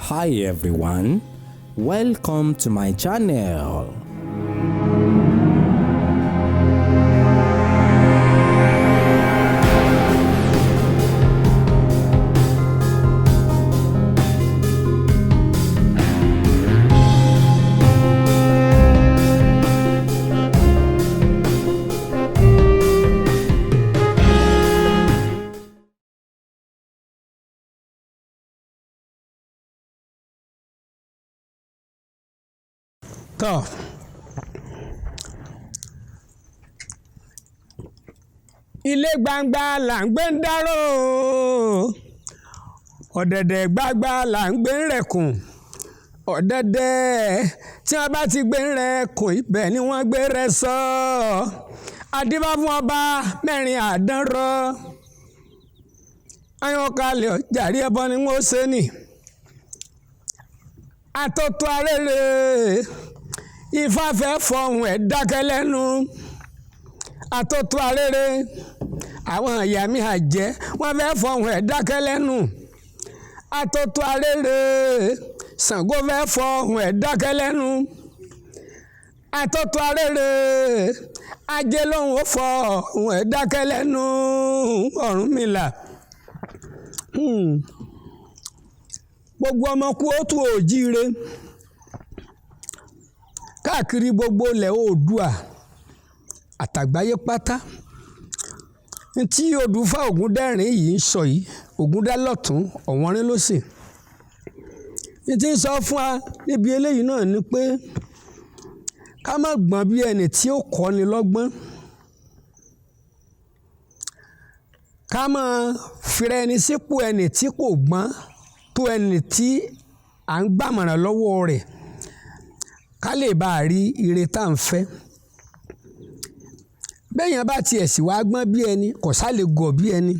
Hi everyone, welcome to my channel. tọ́ ilé gbangba là ń gbé ń dárò ọ̀dẹ̀dẹ̀ gbagba là ń gbé ń rẹ̀kùn ọ̀dẹ̀dẹ̀ tí wọ́n bá ti gbé ń rẹ̀kùn ibẹ̀ ni wọ́n gbé rẹ̀ sọ adébá fún ọba mẹ́rin àdánrọ́ ayọ̀kalẹ̀ jàrí ẹbọ ni wọ́n ṣe ní àtọ́tọ́ arére Ifá fẹ́ fọhùn ẹ̀ dákẹ́ lẹ́nu àtọ́tọ́ arére àwọn ìyá mi àjẹ́ wọ́n fẹ́ fọhùn ẹ̀ dákẹ́ lẹ́nu àtọ́tọ́ arére Ṣàngó fẹ́ fọhùn ẹ̀ dákẹ́ lẹ́nu àtọ́tọ́ arére Ajé lòun ó fọhùn ẹ̀ dákẹ́ lẹ́nu Ọ̀rúnmìlà gbogbo ọmọ kú ó tún òjíire káàkiri gbogbo ilẹ̀ Oòduà àtàgbáyé pátá tí Odùfá Ògúndẹ̀rìn yìí ń sọ yìí Ògúndá lọ́tún Ọ̀wọ́nrín lósì ní tí ń sọ fún wa níbi eléyìí náà ni pé ká má gbọ́n bí ẹni tí ó kọ́ni lọ́gbọ́n ká má fira ẹni sípò ẹni tí kò gbọ́n tó ẹni tí à ń gbàmọ̀ràn lọ́wọ́ rẹ̀ ká lè bá a rí ire tá à ń fẹ́ béèyàn bá tiẹ̀ sì wá gbọ́n bí ẹni kò sá lè gọ̀ bí ẹni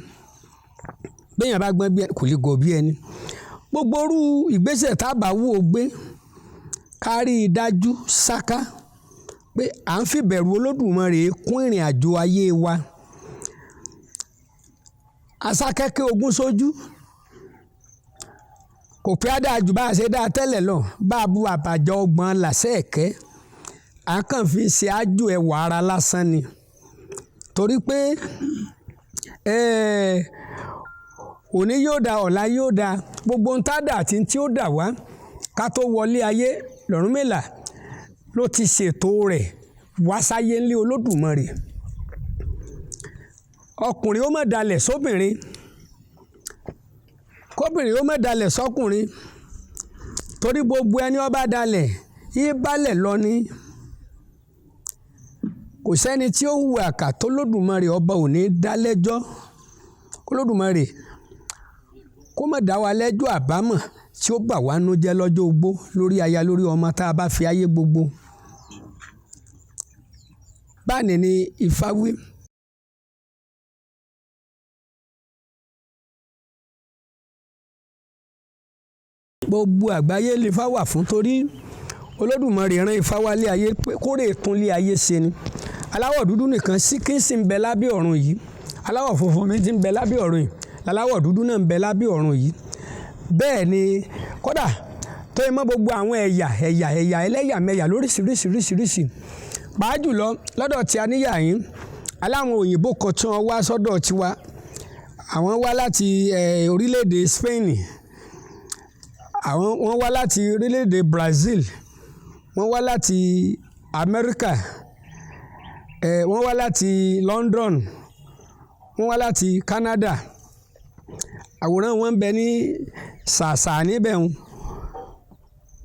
béèyàn bá gbọ́n bí ẹni kò lè gọ̀ bí ẹni gbogbo orú ìgbésẹ̀ tá a bá wò ó gbé ká rí i dájú sáká pé à ń fìbẹ̀rù Olódùmarè kún ìrìn àjò ayé wa asákẹ́kẹ́ ogún sójú kò pé á dáa jù bá a ṣe dáa tẹ́lẹ̀ lọ bá a bu àbàjọ ọgbọ̀n làṣẹ ẹ̀kẹ́ à ń kàn fi ṣe ájò ẹwà ara lásán ni torí pé òní yóò da ọ̀la yóò da gbogbo ń tá dà àti tí ó dà wá ká tó wọlé ayé l'Ọ̀rúnmìlà ló ti ṣètò rẹ̀ wá sáyé ńlé Olódùmarè ọkùnrin ó má dalẹ̀ sóbìnrin kóbìnrin ó má dalẹ̀ sọ́kùnrin torí gbogbo ẹni ó bá dalẹ̀ yí balẹ̀ lọ ní kò sẹ́ni tí ó hùwà àkà tó Lódùmarè ọba ò ní dá lẹ́jọ́ Olódùmarè kó má dá wa lẹ́jọ́ àbámọ̀ tí ó bà wá nú jẹ́ lọ́jọ́ ogbó lórí aya lórí ọmọ tá a bá fi ayé gbogbo báni ni Ifá wí. gbogbo àgbáyé l'Ifá wà fún torí Olódùmarè rán Ifá wálé ayé kórè tún lé ayé ṣe ni aláwọ̀ dúdú nìkan sí kí n sì ń bẹ lábẹ́ ọ̀run yìí aláwọ̀ funfun mi ti ń bẹ lábẹ́ ọ̀run yìí aláwọ̀ dúdú náà ń bẹ lábẹ́ ọ̀run yìí bẹ́ẹ̀ ni kódà tó yẹ mọ́ gbogbo àwọn ẹ̀yà ẹlẹ́yàmẹ̀yà lóríṣiríṣiríṣiríṣi pàá jùlọ lọ́dọ̀ tí a níyà yín aláwọn òyìnbó kan tí wọ́n wá sọ́dọ̀ tiwa àwọn wá láti orílẹ̀-èdè Spain wọ́n wá láti orílẹ̀-èdè Brazil wọ́n wá láti Amẹ́ríkà wọ́n wá láti London wọ́n wá láti Canada àwòrán wọn ń bẹ ní ṣàṣà níbẹ̀ ń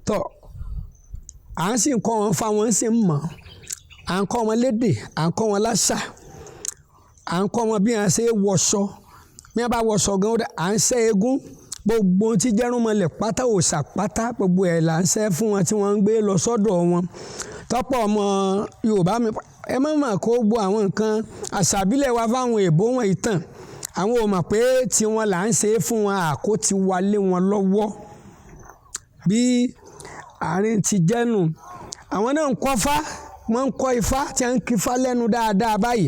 tọ́ à ń sì kọ́ wọn fáwọn sì ń mọ̀ à ń kọ́ wọn lédè à ń kọ́ wọn láṣà à ń kọ́ wọn bí wọ́n ṣe wọṣọ bí wọ́n bá wọṣọ gan à ń ṣẹ́ eégún gbogbo tí jẹ́rùmọ̀lẹ̀ pátá òòṣà pátá gbogbo ẹ̀ là ń ṣẹ́ fún wọn tí wọ́n ń gbé lọ sọ́dọ̀ wọn tọ́pọ̀ ọmọ Yorùbá mi ẹ má mà kó gbọ́ àwọn nǹkan àṣàbílẹ̀ wa fáwọn èèbó wọn ìtàn àwọn ò mọ̀ pé tiwọn là ń ṣe é fún wọn àkó ti wálé wọn lọ́wọ́ bí àárín ti jẹ́nu àwọn náà ń kọ́fá wọ́n ń kọ́ Ifá tí wọ́n ń kífá lẹ́nu dáadáa báyìí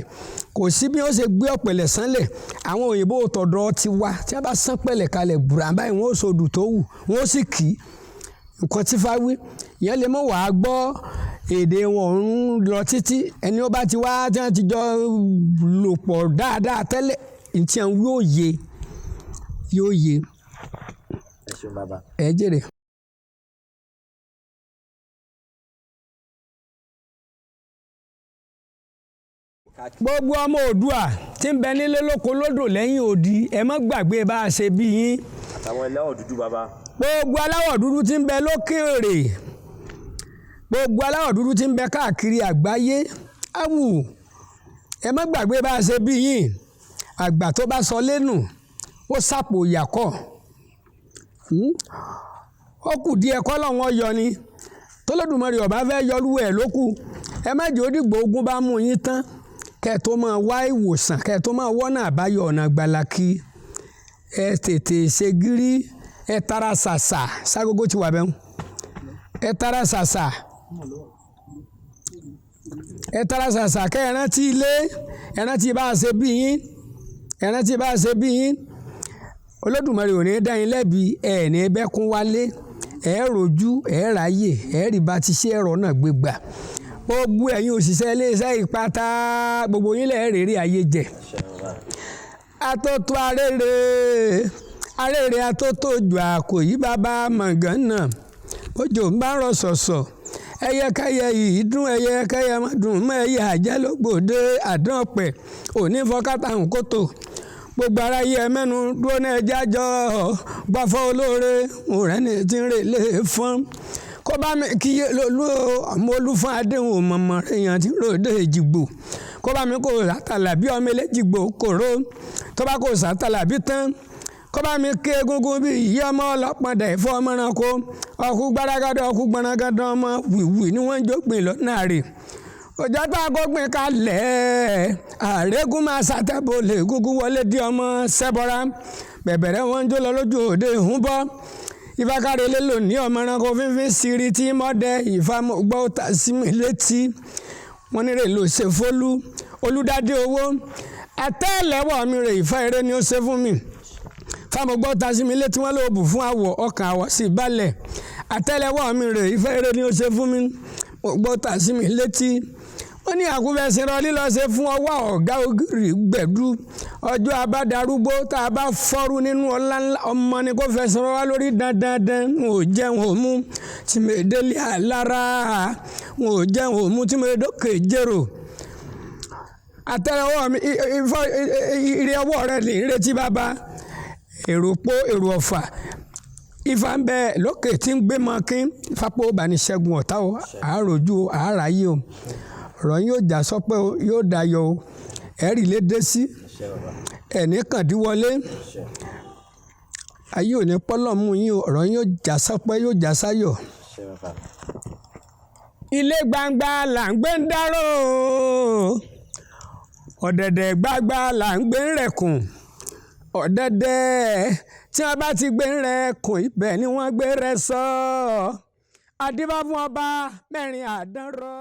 kò sí bí wọ́n ṣe gbé ọ̀pẹ̀lẹ̀ sánlẹ̀ àwọn òyìnbó tọ̀dọ̀ ti wá tí wọ́n bá sán pẹ̀lẹ̀ kalẹ̀ bùrà báyìí wọ́n ó sodù tó wù wọ́n ó sì kì í nǹkan tí fa wí ìyẹn lè mọ̀ wàá gbọ́ èdè wọn ń lọ títí ẹni ó bá ti wá tí wọ́n ti jọ lò pọ̀ dáadáa tẹ́lẹ̀ ìtì àwọn yóò yé. ẹ ṣeun bàbá. ẹ jèrè. gbogbo ọmọ Oòduà tí ń bẹ nílé lóko lódò lẹ́yìn odi ẹ má gbàgbé bá a ṣe bí yín. àtàwọn aláwọ̀ dúdú bàbá. gbogbo aláwọ̀ dúdú tí ń bẹ lókèèrè gbogbo aláwọ̀ dúdú tí ń bẹ káàkiri àgbáyé awù ẹ má gbàgbé bá a ṣe bí yín àgbà tó bá sọ lẹ́nu ó sàpò ìyàkọ́ ó kù díẹ̀ kọ́ lọ́wọ́ yọ ni tọ́lọ́dúnmọ́rì ọ̀bá fẹ́ yọlú ẹ̀ lókù ẹ má jẹ́ òdìgbò ogun bá mú yín tán kẹ́ ẹ tó máa wá ìwòsàn kẹ́ ẹ tó máa wọ́nà àbáyọ ọ̀nà gbalaki ẹ tètè ṣe gírí ẹ tara ṣàṣà ságogo ti wà bẹ́ẹ̀ ẹ tara ṣàṣà kẹ́ ẹ rántí ilé ẹ rántí bá a ṣe bí yín ẹ rántí bá a ṣe bí yín Olódùmarè ò ní dá yín lẹ́bi ẹ̀ ní bẹ́kún wálé ẹ̀ rojú ẹ̀ ráyè ẹ̀ rí bá ti ṣe ẹ̀rọ náà gbégbà gbogbo ẹ̀yin òṣìṣẹ́ iléeṣẹ́ ìpátá gbogbo yín lẹ̀ rèrè ayé jẹ. atótó arére atótó jù àkòyí bàbá mọ̀gánná òjò ń bá rọ̀ sọ̀sọ̀ ẹyẹkẹyẹ yìí dún ẹyẹkẹyẹ má dùn mọ́ ẹyẹ àjẹlógbòde àdán ọ̀pẹ òní fọkátà ń kótó gbogbo ara yẹ mẹ́nu dúró náà ẹjẹ́ àjọ gbàfọ́ olóore òrẹ́ni tí ń relé fún kó bá mi kí lolú ọmọ olúfún adéhùn mọ̀mọ́ èèyàn tí ń ròde èjìgbò kó bá mi kó sátàlà bí ọmọ eléjìgbò kòró tó bá kó sátàlà bí tán kó bá mi ké egungun bí ìyá ọmọ ọlọ́pàdà ẹ̀fọ́ ọmọ náà kó ọkú gbáragadọ ọkú gbọnagadọ ọmọ wìwì ni wọ́n ń jógbìn lọ́nà rè òjò tó agbógbìn kalẹ̀ àrégún máa ṣàtẹ̀bọ̀lẹ̀ egungun wọlé di ọmọ sẹ́bọ̀rà bẹ̀bẹ̀rẹ̀ wọn ń jó lọ lójú òde ìhún bọ́ ìfakàrẹ́lẹ́ lónìí ọmọ ẹranko fífín sírí tí mọ́dẹ ìfamọ́gbọ́ ta sí mi létí wọn ní rè ló ṣe fólú olùdádé owó àtẹ́lẹwọ́ mi rè ìfẹ́ eré ni ó ṣe fún mi famọ́gbọ́ ta sí mi létí wọn ló bù fún àwọ̀ ọkàn àwọ̀ sí balẹ̀ àtẹ́lẹwọ́ mi rè ìfẹ́ eré ni ó ṣe fún mi gbọ́ ta sí mi létí wọ́n ní àkúfẹ̀sìn rọlí lọ ṣe fún ọwọ́ ọ̀gá ògiri gbẹ̀dú ọjọ́ abádarúgbó tá a bá fọ́rú nínú ọlá ńlá ọmọ ni kò fẹsẹ̀ rọ wá lórí dandandan wọn ò jẹun òmu tí mo délé àlára wọn ò jẹun òmu tí mo dókè jèrò àtẹ́lẹwọ́ mi ìrè ọwọ́ rẹ ní ìrètí bàbá èrò pó èrò ọ̀fà ifá ń bẹ lókè tí ń gbé mọ́kín fapò bániṣẹ́gun ọ̀tá o àáròjú àáráyé o ọ̀rọ̀ yóò já sọ́pẹ́ o yóò dayọ̀ o ẹ̀rí lé dé sí ẹ̀ní kàndíwọlé ayé ò ní pọ́lọ́mù yín o ọ̀rọ̀ yóò já sọ́pẹ́ yóò já sáyọ̀. ilé gbangba là ń gbé ń dárò ọ̀dẹ̀dẹ̀ gbagba là ń gbé ń rẹ̀kùn ọ̀dẹ̀dẹ̀ tí wọ́n bá ti gbé ń rẹ̀kùn ibẹ̀ ni wọ́n gbé rẹ̀ sọ adébá fún ọba mẹ́rin àdánrọ́.